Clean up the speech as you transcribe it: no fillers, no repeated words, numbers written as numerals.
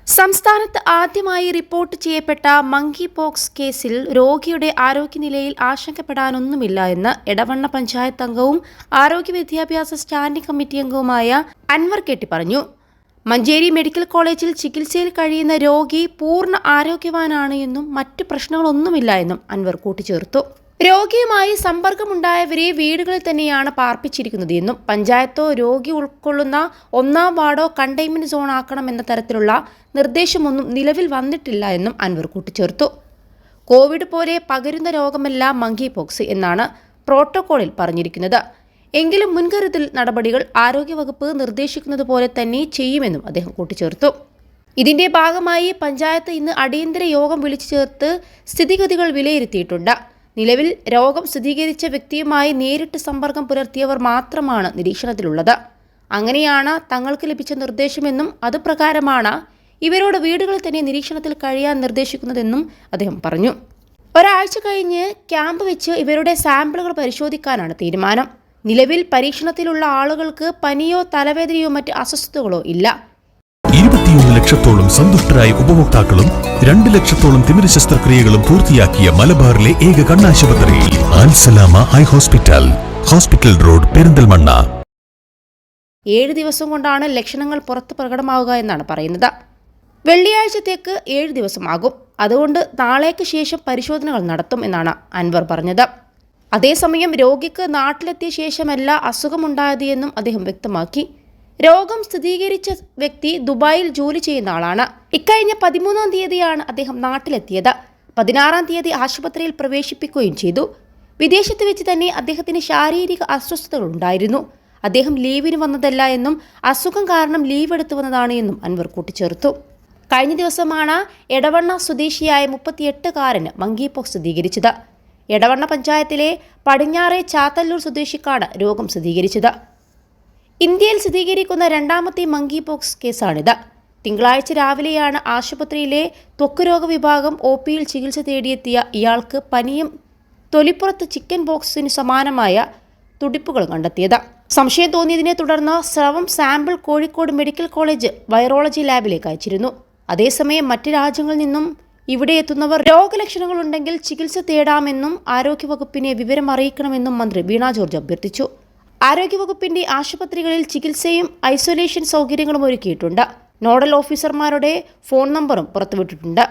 സംസ്ഥാനത്ത് ആദ്യമായി റിപ്പോർട്ട് ചെയ്യപ്പെട്ട മങ്കി പോക്സ് കേസിൽ രോഗിയുടെ ആരോഗ്യനിലയിൽ ആശങ്കപ്പെടാനൊന്നുമില്ല എന്ന് എടവണ്ണ പഞ്ചായത്ത് അംഗവും ആരോഗ്യ വിദ്യാഭ്യാസ സ്റ്റാൻഡിംഗ് കമ്മിറ്റി അംഗവുമായ അൻവർ കെട്ടി പറഞ്ഞു. മഞ്ചേരി മെഡിക്കൽ കോളേജിൽ ചികിത്സയിൽ കഴിയുന്ന രോഗി പൂർണ്ണ ആരോഗ്യവാനാണ് എന്നും മറ്റു പ്രശ്നങ്ങളൊന്നുമില്ല എന്നും അൻവർ കൂട്ടിച്ചേർത്തു. രോഗിയുമായി സമ്പർക്കമുണ്ടായവരെ വീടുകളിൽ തന്നെയാണ് പാർപ്പിച്ചിരിക്കുന്നത് എന്നും പഞ്ചായത്തോ രോഗി ഉൾക്കൊള്ളുന്ന 1-ാം വാർഡോ കണ്ടെയ്ൻമെന്റ് സോൺ ആക്കണമെന്ന തരത്തിലുള്ള നിർദ്ദേശമൊന്നും നിലവിൽ വന്നിട്ടില്ല എന്നും അൻവർ കൂട്ടിച്ചേർത്തു. കോവിഡ് പോലെ പകരുന്ന രോഗമല്ല മങ്കി പോക്സ് എന്നാണ് പ്രോട്ടോകോളിൽ പറഞ്ഞിരിക്കുന്നത്. എങ്കിലും മുൻകരുതൽ നടപടികൾ ആരോഗ്യവകുപ്പ് നിർദ്ദേശിക്കുന്നത് പോലെ തന്നെ ചെയ്യുമെന്നും അദ്ദേഹം കൂട്ടിച്ചേർത്തു. ഇതിന്റെ ഭാഗമായി പഞ്ചായത്ത് ഇന്ന് അടിയന്തര യോഗം വിളിച്ചു ചേർത്ത് സ്ഥിതിഗതികൾ വിലയിരുത്തിയിട്ടുണ്ട്. നിലവിൽ രോഗം സ്ഥിരീകരിച്ച വ്യക്തിയുമായി നേരിട്ട് സമ്പർക്കം പുലർത്തിയവർ മാത്രമാണ് നിരീക്ഷണത്തിലുള്ളത്. അങ്ങനെയാണ് തങ്ങൾക്ക് ലഭിച്ച നിർദ്ദേശമെന്നും അതുപ്രകാരമാണ് ഇവരോട് വീടുകളിൽ തന്നെ നിരീക്ഷണത്തിൽ കഴിയാൻ നിർദ്ദേശിക്കുന്നതെന്നും അദ്ദേഹം പറഞ്ഞു. ഒരാഴ്ച കഴിഞ്ഞ് ക്യാമ്പ് വെച്ച് ഇവരുടെ സാമ്പിളുകൾ പരിശോധിക്കാനാണ് തീരുമാനം. നിലവിൽ പരീക്ഷണത്തിലുള്ള ആളുകൾക്ക് പനിയോ തലവേദനയോ മറ്റ് അസ്വസ്ഥതകളോ ഇല്ല. 21 ലക്ഷത്തോളം സന്തുഷ്ടരായ ഉപഭോക്താക്കളും 2 ലക്ഷത്തോളം തിമിര ശസ്ത്രക്രിയകളും പൂർത്തിയാക്കിയ മലബാറിലെ ഏക കണ്ണാശുപത്രി Al Salama eye hospital, hospital road, Perinthalmanna. 7 ദിവസം കൊണ്ടാണ് ലക്ഷണങ്ങൾ പുറത്ത് പ്രകടമാവുക എന്നാണ് പറയുന്നത്. വെള്ളിയാഴ്ചത്തേക്ക് 7 ദിവസമാകും. അതുകൊണ്ട് നാളേക്ക് ശേഷം പരിശോധനകൾ നടത്തും എന്നാണ് അൻവർ പറഞ്ഞത്. അതേസമയം രോഗിക്ക് നാട്ടിലെത്തിയ ശേഷമല്ല അസുഖമുണ്ടായത് എന്നും അദ്ദേഹം വ്യക്തമാക്കി. രോഗം സ്ഥിരീകരിച്ച വ്യക്തി ദുബായിൽ ജോലി ചെയ്യുന്ന ആളാണ്. ഇക്കഴിഞ്ഞ 13-ാം തീയതിയാണ് അദ്ദേഹം നാട്ടിലെത്തിയത്. 16-ാം തീയതി ആശുപത്രിയിൽ പ്രവേശിപ്പിക്കുകയും ചെയ്തു. വിദേശത്ത് വെച്ച് തന്നെ അദ്ദേഹത്തിന് ശാരീരിക അസ്വസ്ഥതകൾ ഉണ്ടായിരുന്നു. അദ്ദേഹം ലീവിന് വന്നതല്ല എന്നും അസുഖം കാരണം ലീവ് എടുത്തു വന്നതാണ് എന്നും അൻവർ കൂട്ടിച്ചേർത്തു. കഴിഞ്ഞ ദിവസമാണ് എടവണ്ണ സ്വദേശിയായ 38-കാരന് മങ്കി പോക്സ് സ്ഥിരീകരിച്ചത്. എടവണ്ണ പഞ്ചായത്തിലെ പടിഞ്ഞാറെ ചാത്തല്ലൂർ സ്വദേശിക്കാണ് രോഗം സ്ഥിരീകരിച്ചത്. ഇന്ത്യയിൽ സ്ഥിരീകരിക്കുന്ന 2ാമത്തെ മങ്കി പോക്സ് കേസാണിത്. തിങ്കളാഴ്ച രാവിലെയാണ് ആശുപത്രിയിലെ ത്വക്ക് വിഭാഗം OPയിൽ ചികിത്സ തേടിയെത്തിയ ഇയാൾക്ക് പനിയും തൊലിപ്പുറത്ത് ചിക്കൻ ബോക്സിന് സമാനമായ തുടിപ്പുകൾ കണ്ടെത്തിയത്. സംശയം തോന്നിയതിനെ തുടർന്ന് സ്രവം sample Kozhikode medical college virology ലാബിലേക്ക് അയച്ചിരുന്നു. അതേസമയം മറ്റ് രാജ്യങ്ങളിൽ നിന്നും ഇവിടെ എത്തുന്നവർ രോഗലക്ഷണങ്ങളുണ്ടെങ്കിൽ ചികിത്സ തേടാമെന്നും ആരോഗ്യവകുപ്പിനെ വിവരം അറിയിക്കണമെന്നും മന്ത്രി വീണ ജോർജ് അഭ്യർത്ഥിച്ചു. ആരോഗ്യവകുപ്പിന്റെ ആശുപത്രികളിൽ ചികിത്സയും ഐസൊലേഷൻ സൗകര്യങ്ങളും ഒരുക്കിയിട്ടുണ്ട്. നോഡൽ ഓഫീസർമാരുടെ ഫോൺ നമ്പറും പുറത്തുവിട്ടിട്ടുണ്ട്.